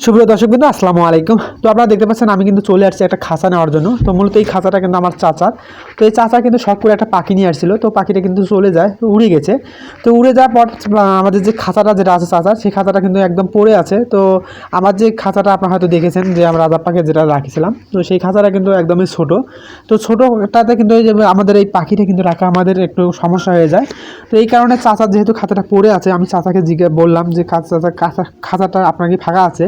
সুপ্রিয় দর্শকবৃন্দ, আসসালামু আলাইকুম। তো আপনারা দেখতে পাচ্ছেন আমি কিন্তু চলে আসছি একটা খাঁচা নেওয়ার জন্য। তো মূলত এই খাঁচাটা কিন্তু আমার চাচার। তো এই চাচা কিন্তু শখ করে একটা পাখি নিয়ে আসছিল। তো পাখিটা কিন্তু চলে যায়, উড়ে গেছে। তো উড়ে যাওয়ার পর আমাদের যে খাঁচাটা যেটা আছে চাচার, সেই খাঁচাটা কিন্তু একদম পড়ে আছে। তো আমার যে খাঁচাটা আপনারা হয়তো দেখেছেন যে আমরা রাজা পাখি যেটা রাখিছিলাম, তো সেই খাঁচাটা কিন্তু একদমই ছোটো। তো ছোটোটাতে কিন্তু এই যে আমাদের এই পাখিটা কিন্তু রাখা আমাদের একটু সমস্যা হয়ে যায়। তো এই কারণে চাচার যেহেতু খাঁচাটা পড়ে আছে, আমি চাচাকে বললাম যে খাঁচাটা আপনার কি ফাঁকা আছে?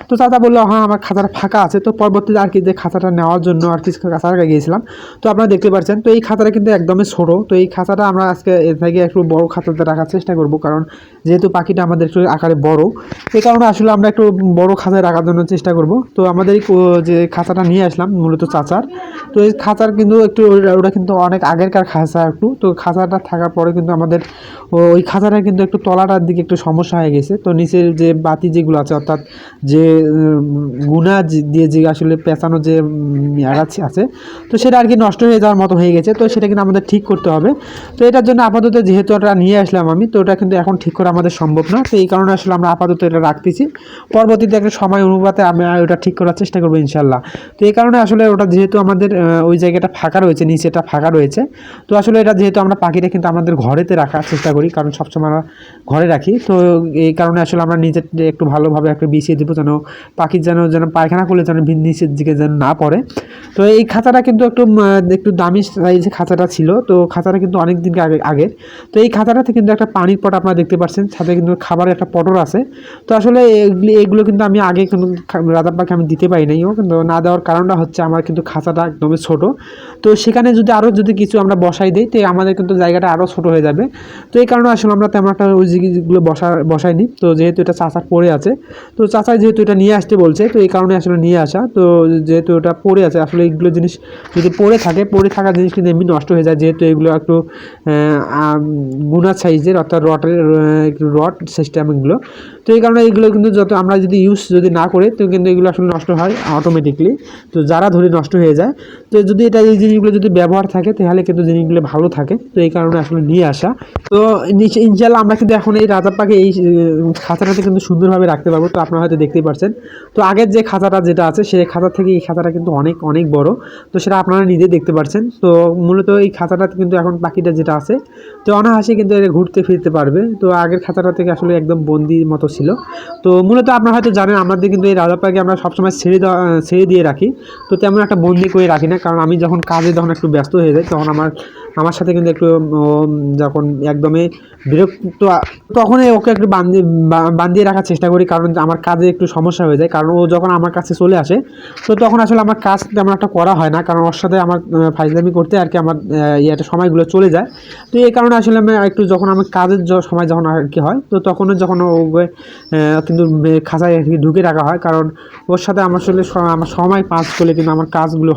তো চাচা বললো হ্যাঁ আমার খাঁচাটা ফাঁকা আছে। তো পরবর্তীতে আর কি যে খাঁচাটা নেওয়ার জন্য আর কি খাঁচাটা গিয়েছিলাম। তো আপনারা দেখতে পাচ্ছেন তো এই খাঁচাটা কিন্তু একদমই ছোটো। তো এই খাঁচাটা আমরা আজকে এর থেকে একটু বড় খাঁচাতে রাখার চেষ্টা করব, কারণ যেহেতু পাখিটা আমাদের একটু আকারে বড়, এই কারণে আসলে আমরা একটু বড় খাঁচায় রাখার জন্য চেষ্টা করব। তো আমাদের এই যে খাঁচাটা নিয়ে আসলাম মূলত চাচার। তো এই খাঁচার কিন্তু একটু ওটা কিন্তু অনেক আগেরকার খাঁচা একটু। তো খাঁচাটা থাকার পরে কিন্তু আমাদের ওই খাঁচাটা কিন্তু একটু তলাটার দিকে একটু সমস্যা হয়ে গেছে। তো নিচের যে বাতি যেগুলো আছে, অর্থাৎ যে গুণা দিয়ে যে আসলে পেঁচানো যে আছে, তো সেটা আর কি নষ্ট হয়ে যাওয়ার মতো হয়ে গেছে। তো সেটা কিন্তু আমাদের ঠিক করতে হবে। তো এটার জন্য আপাতত যেহেতু এটা নিয়ে আসলাম আমি, তো এটা কিন্তু এখন ঠিক করা আমাদের সম্ভব না। তো এই কারণে আসলে আমরা আপাতত এটা রাখতেছি। পরবর্তীতে একটা সময় অনুপাতে আমি ওটা ঠিক করার চেষ্টা করবো ইনশাল্লাহ। তো এই কারণে আসলে ওটা যেহেতু আমাদের ওই জায়গাটা ফাঁকা রয়েছে, নিচেটা ফাঁকা রয়েছে, তো আসলে এটা যেহেতু আমরা পাখিটা কিন্তু আমাদের ঘরেতে রাখার চেষ্টা করি, কারণ সবসময় আমরা ঘরে রাখি। তো এই কারণে আসলে আমরা নিজের একটু ভালোভাবে একটা বিছিয়ে দেবো, যেন পাখির যেন পায়খানা করলে যেন নিচের দিকে যেন না পড়ে। তো এই খাঁচাটা কিন্তু একটু দামি সাইজের খাঁচাটা ছিল। তো খাঁচাটা কিন্তু অনেক দিন আগের। তো এই খাঁচাটাতে কিন্তু একটা পানির পট আপনারা দেখতে পাচ্ছেন, সাথে কিন্তু খাবারের একটা পটর আছে। তো আসলে এগুলো কিন্তু আমি আগে কিন্তু রাজা পাখি আমি দিতে পারি নাইও, কিন্তু না দেওয়ার কারণটা হচ্ছে আমার কিন্তু খাঁচাটা একদমই ছোটো। তো সেখানে যদি কিছু আমরা বসাই দিই, তো আমাদের কিন্তু জায়গাটা আরও ছোটো হয়ে যাবে। তো এই কারণে আসলে আমরা তেমন একটা ওই জিনিসগুলো বসাইনি। তো যেহেতু এটা চাচার পড়ে আছে, তো চাচাই যেহেতু এটা নিয়ে আসতে বলছে, তো এই কারণে আসলে নিয়ে আসা। তো যেহেতু এটা পড়ে আছে, আসলে এইগুলো জিনিস যদি পড়ে থাকা জিনিস কিন্তু এমনি নষ্ট হয়ে যায়, যেহেতু এগুলো একটু গুণা সাইজের, অর্থাৎ রড সিস্টেম এগুলো। তো এই কারণে এগুলো কিন্তু যত আমরা যদি না করে, তো কিন্তু এগুলো আসলে নষ্ট হয় অটোমেটিকলি। তো যারা ধরে নষ্ট হয়ে যায়। তো যদি এই জিনিসগুলো যদি ব্যবহার থাকে, তাহলে কিন্তু জিনিসগুলো ভালো থাকে। তো এই কারণে আসলে নিয়ে আসা। তো ইনশাল্লাহ আমরা কিন্তু এখন এই রাজা পাখি এই খাঁচাটাতে কিন্তু সুন্দরভাবে রাখতে পারবো। তো আপনারা হয়তো দেখতেই পাচ্ছেন। তো আগের যে খাঁচাটা যেটা আছে, সেই খাঁচা থেকে এই খাঁচাটা কিন্তু অনেক অনেক বড়। তো সেটা আপনারা নিজে দেখতে পাচ্ছেন। তো মূলত এই খাঁচাটাতে কিন্তু এখন পাখিটা যেটা আছে, তো অনায়াসে কিন্তু এটা ঘুরতে ফিরতে পারবে। তো আগের খাঁচাটা থেকে আসলে একদম বন্দির মতো ছিল। তো মূলত আপনারা হয়তো জানেন, আমাদের কিন্তু এই রাজা পাখি আমরা সবসময় ছেড়ে দিয়ে রাখি। তো তেমন একটা বন্দি করে রাখি না, কারণ আমি যখন একটু ব্যস্ত হয়ে যাই, তখন আমার সাথে কিন্তু একটু যখন একদমই বিরক্ত, তখনই ওকে একটু বান্ধিয়ে রাখার চেষ্টা করি, কারণ আমার কাজে একটু সমস্যা হয়ে যায়। কারণ ও যখন আমার কাছে চলে আসে, তো তখন আসলে আমার কাজ তেমন একটা করা হয় না, কারণ ওর সাথে আমার ফাইজলামি করতে আর কি আমার সময়গুলো চলে যায়। তো এই কারণে আসলে আমি একটু যখন আমার কাজের সময় যখন আর কি হয়, তো তখনও যখন ও কিন্তু খাঁচায় আর কি ঢুকে রাখা হয়, কারণ ওর সাথে আমার আসলে আমার সময় পাস করলে কিন্তু আমার কাজগুলো